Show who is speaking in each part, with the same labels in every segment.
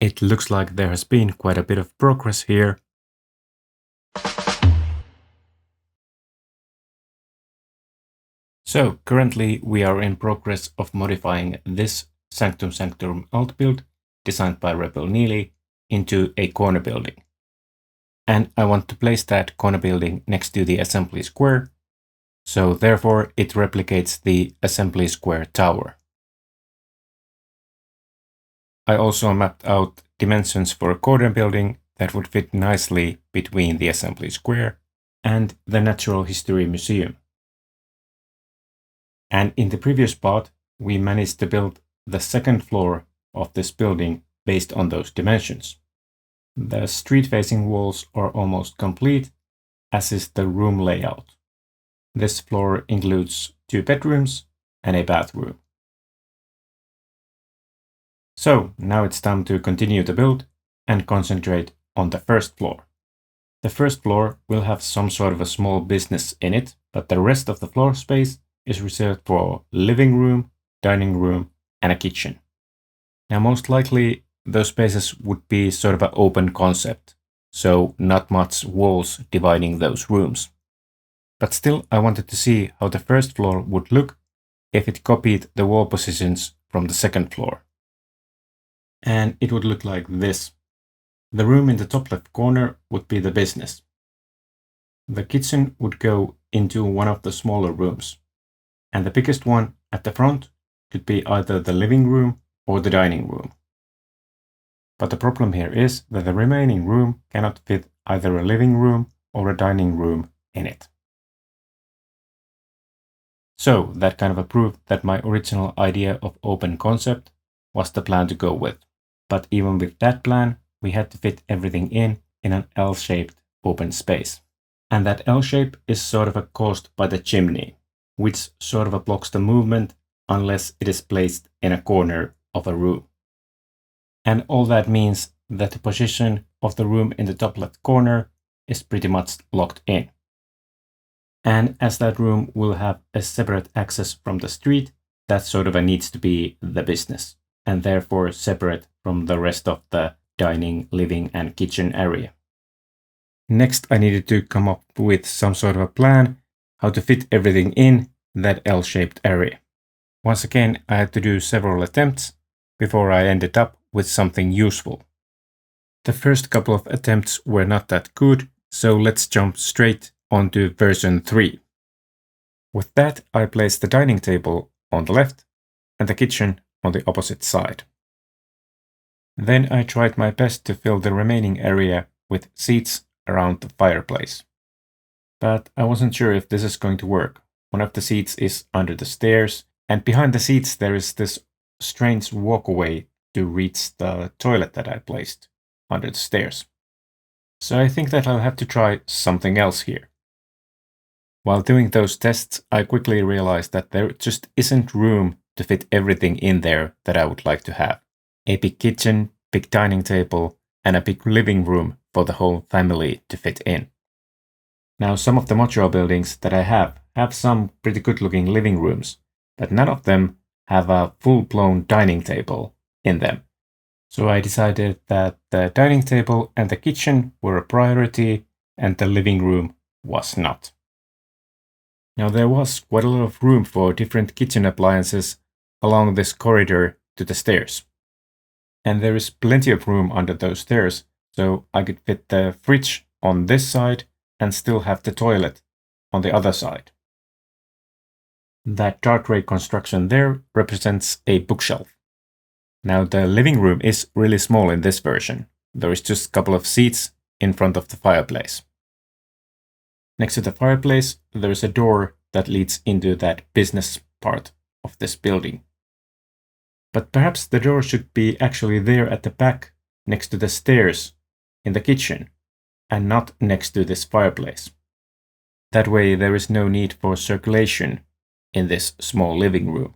Speaker 1: It looks like there has been quite a bit of progress here. So currently we are in progress of modifying this Sanctum Sanctorum outbuild designed by rebelnili into a corner building. And I want to place that corner building next to the assembly square, so therefore it replicates the assembly square tower. I also mapped out dimensions for a corner building that would fit nicely between the assembly square and the Natural History Museum. And in the previous part, we managed to build the second floor of this building based on those dimensions. The street-facing walls are almost complete, as is the room layout. This floor includes 2 bedrooms and a bathroom. So now it's time to continue the build and concentrate on the first floor. The first floor will have some sort of a small business in it, but the rest of the floor space is reserved for living room, dining room, and a kitchen. Now most likely those spaces would be sort of an open concept, so not much walls dividing those rooms. But still I wanted to see how the first floor would look if it copied the wall positions from the second floor. And it would look like this. The room in the top left corner would be the business. The kitchen would go into one of the smaller rooms, and the biggest one at the front could be either the living room or the dining room. But the problem here is that the remaining room cannot fit either a living room or a dining room in it. So that kind of proved that my original idea of open concept was the plan to go with. But even with that plan, we had to fit everything in an L-shaped open space. And that L shape is sort of caused by the chimney, which sort of blocks the movement unless it is placed in a corner of a room. And all that means that the position of the room in the top left corner is pretty much locked in. And as that room will have a separate access from the street, that sort of needs to be the business, and therefore separate from the rest of the dining, living, and kitchen area. Next, I needed to come up with some sort of a plan how to fit everything in that L-shaped area. Once again, I had to do several attempts before I ended up with something useful. The first couple of attempts were not that good, so let's jump straight onto version 3. With that, I placed the dining table on the left and the kitchen on the opposite side. Then I tried my best to fill the remaining area with seats around the fireplace. But I wasn't sure if this is going to work. One of the seats is under the stairs, and behind the seats there is this strange walkway to reach the toilet that I placed under the stairs. So I think that I'll have to try something else here. While doing those tests, I quickly realized that there just isn't room to fit everything in there that I would like to have. A big kitchen, big dining table, and a big living room for the whole family to fit in. Now, some of the modular buildings that I have some pretty good looking living rooms, but none of them have a full-blown dining table in them. So I decided that the dining table and the kitchen were a priority and the living room was not. Now there was quite a lot of room for different kitchen appliances along this corridor to the stairs. And there is plenty of room under those stairs, so I could fit the fridge on this side and still have the toilet on the other side. That dark gray construction there represents a bookshelf. Now the living room is really small in this version. There is just a couple of seats in front of the fireplace. Next to the fireplace, there is a door that leads into that business part of this building. But perhaps the door should be actually there at the back next to the stairs in the kitchen and not next to this fireplace. That way there is no need for circulation in this small living room.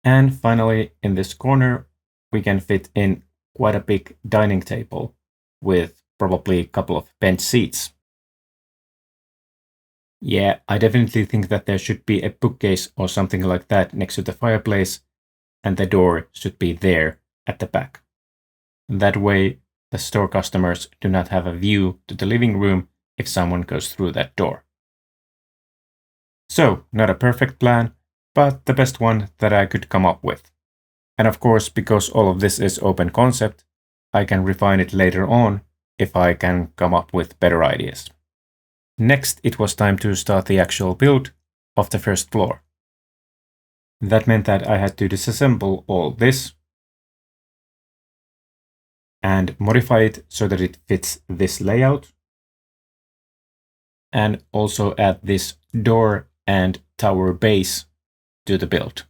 Speaker 1: And finally, in this corner, we can fit in quite a big dining table with probably a couple of bench seats. Yeah, I definitely think that there should be a bookcase or something like that next to the fireplace, and the door should be there at the back. That way, the store customers do not have a view to the living room if someone goes through that door. So, not a perfect plan, but the best one that I could come up with. And of course, because all of this is open concept, I can refine it later on if I can come up with better ideas. Next, it was time to start the actual build of the first floor. That meant that I had to disassemble all this and modify it so that it fits this layout, and also add this door and tower base to the build.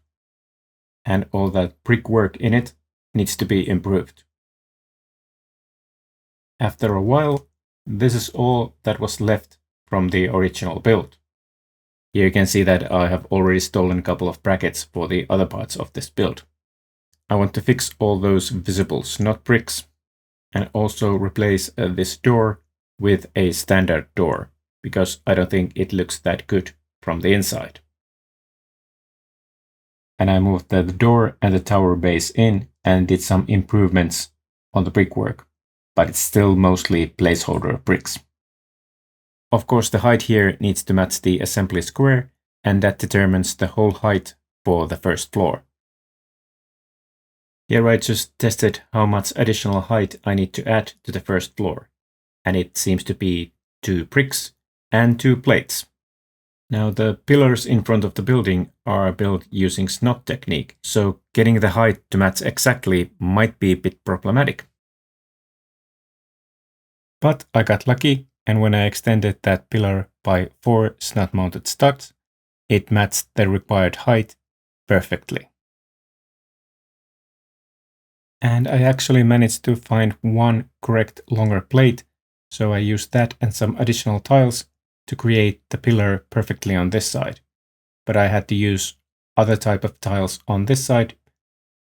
Speaker 1: And all that brickwork in it needs to be improved. After a while, this is all that was left from the original build. Here you can see that I have already stolen a couple of brackets for the other parts of this build. I want to fix all those visible snot bricks and also replace this door with a standard door, because I don't think it looks that good from the inside. And I moved the door and the tower base in and did some improvements on the brickwork, but it's still mostly placeholder bricks. Of course, the height here needs to match the assembly square, and that determines the whole height for the first floor. Here I just tested how much additional height I need to add to the first floor, and it seems to be 2 bricks and 2 plates. Now the pillars in front of the building are built using snot technique, so getting the height to match exactly might be a bit problematic. But I got lucky, and when I extended that pillar by 4 snot-mounted studs, it matched the required height perfectly. And I actually managed to find one correct longer plate, so I used that and some additional tiles to create the pillar perfectly on this side. But I had to use other type of tiles on this side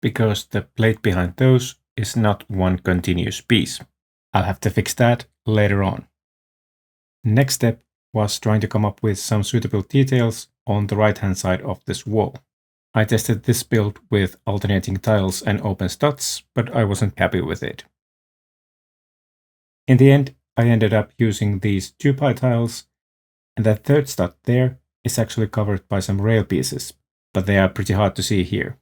Speaker 1: because the plate behind those is not one continuous piece. I'll have to fix that later on. Next step was trying to come up with some suitable details on the right hand side of this wall. I tested this build with alternating tiles and open studs, but I wasn't happy with it. In the end, I ended up using these 2-ply tiles, and that third stud there is actually covered by some rail pieces, but they are pretty hard to see here.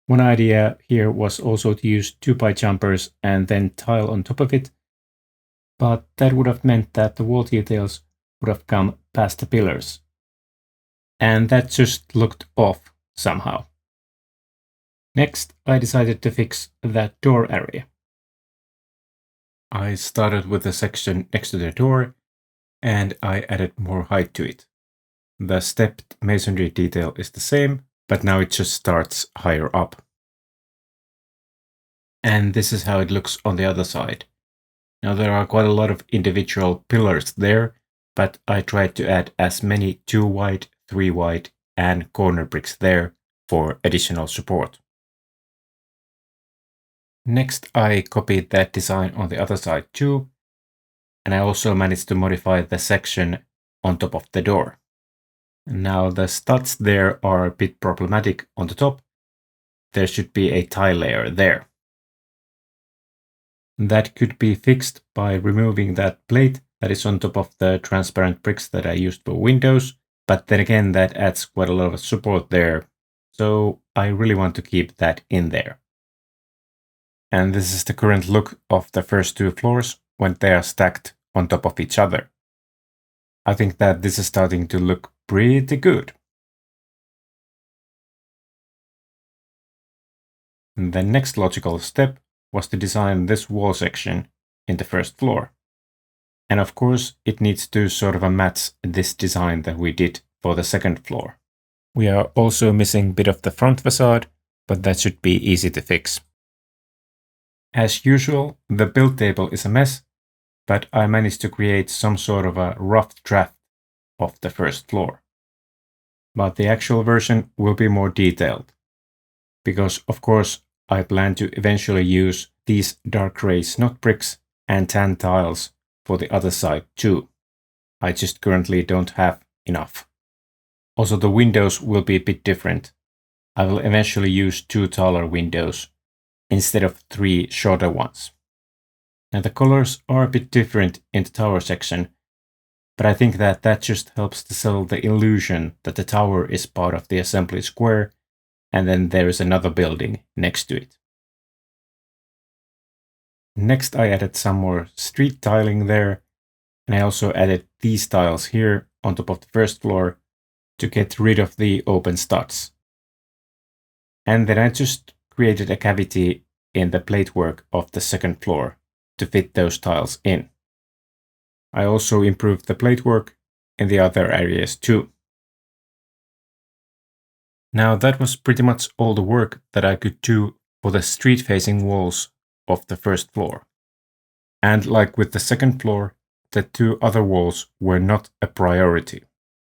Speaker 1: One idea here was also to use 2-ply jumpers and then tile on top of it, but that would have meant that the wall details would have come past the pillars. And that just looked off somehow. Next, I decided to fix that door area. I started with the section next to the door, and I added more height to it. The stepped masonry detail is the same, but now it just starts higher up. And this is how it looks on the other side. Now there are quite a lot of individual pillars there, but I tried to add as many 2 wide, 3 wide, and corner bricks there for additional support. Next, I copied that design on the other side too, and I also managed to modify the section on top of the door. Now the studs there are a bit problematic on the top. There should be a tile layer there. That could be fixed by removing that plate that is on top of the transparent bricks that I used for windows, but then again that adds quite a lot of support there, so I really want to keep that in there. And this is the current look of the first 2 floors when they are stacked on top of each other. I think that this is starting to look pretty good. The next logical step was to design this wall section in the first floor. And of course, it needs to sort of match this design that we did for the second floor. We are also missing a bit of the front facade, but that should be easy to fix. As usual, the build table is a mess, but I managed to create some sort of a rough draft of the first floor. But the actual version will be more detailed, because of course I plan to eventually use these dark gray snot bricks and tan tiles for the other side too. I just currently don't have enough. Also the windows will be a bit different. I will eventually use 2 taller windows, instead of 3 shorter ones. Now the colors are a bit different in the tower section, but I think that just helps to sell the illusion that the tower is part of the assembly square, and then there is another building next to it. Next I added some more street tiling there, and I also added these tiles here on top of the first floor to get rid of the open studs. And then I just created a cavity in the platework of the second floor to fit those tiles in. I also improved the platework in the other areas too. Now that was pretty much all the work that I could do for the street-facing walls of the first floor. And like with the second floor, the 2 other walls were not a priority.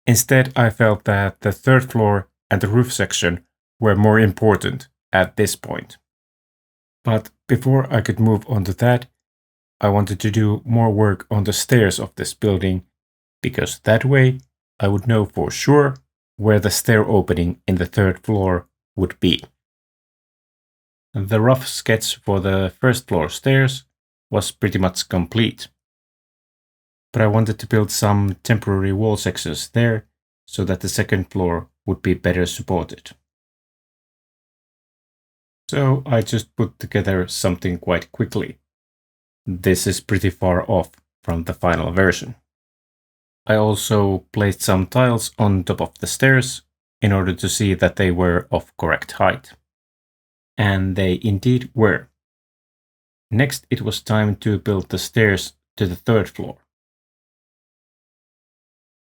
Speaker 1: Instead, I felt that the third floor and the roof section were more important at this point. But before I could move on to that, I wanted to do more work on the stairs of this building, because that way I would know for sure where the stair opening in the third floor would be. The rough sketch for the first floor stairs was pretty much complete. But I wanted to build some temporary wall sections there so that the second floor would be better supported. So I just put together something quite quickly. This is pretty far off from the final version. I also placed some tiles on top of the stairs in order to see that they were of correct height. And they indeed were. Next, it was time to build the stairs to the third floor.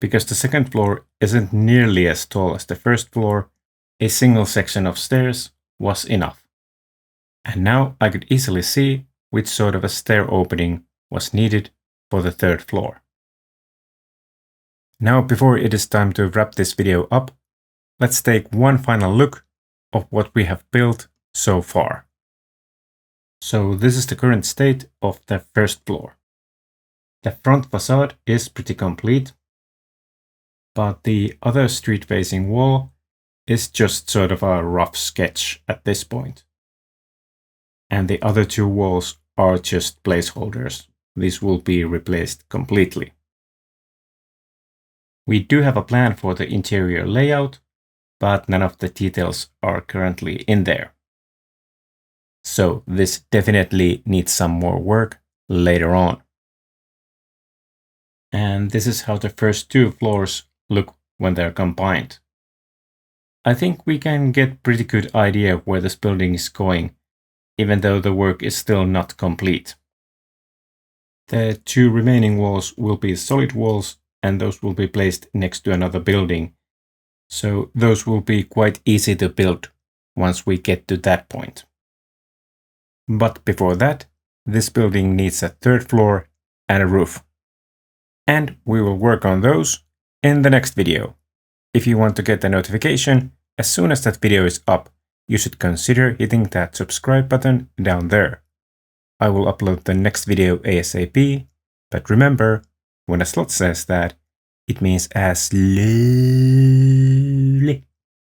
Speaker 1: Because the second floor isn't nearly as tall as the first floor, a single section of stairs was enough. And now I could easily see which sort of a stair opening was needed for the third floor. Now, before it is time to wrap this video up, let's take one final look of what we have built so far. So this is the current state of the first floor. The front facade is pretty complete, but the other street-facing wall is just sort of a rough sketch at this point. And the other 2 walls are just placeholders. These will be replaced completely. We do have a plan for the interior layout, but none of the details are currently in there. So this definitely needs some more work later on. And this is how the first 2 floors look when they're combined. I think we can get pretty good idea where this building is going, even though the work is still not complete. The 2 remaining walls will be solid walls, and those will be placed next to another building. So those will be quite easy to build once we get to that point. But before that, this building needs a third floor and a roof. And we will work on those in the next video. If you want to get a notification as soon as that video is up, you should consider hitting that subscribe button down there. I will upload the next video ASAP, but remember, when a Sloth says that, it means as slowly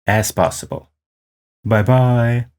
Speaker 1: as possible. Bye bye!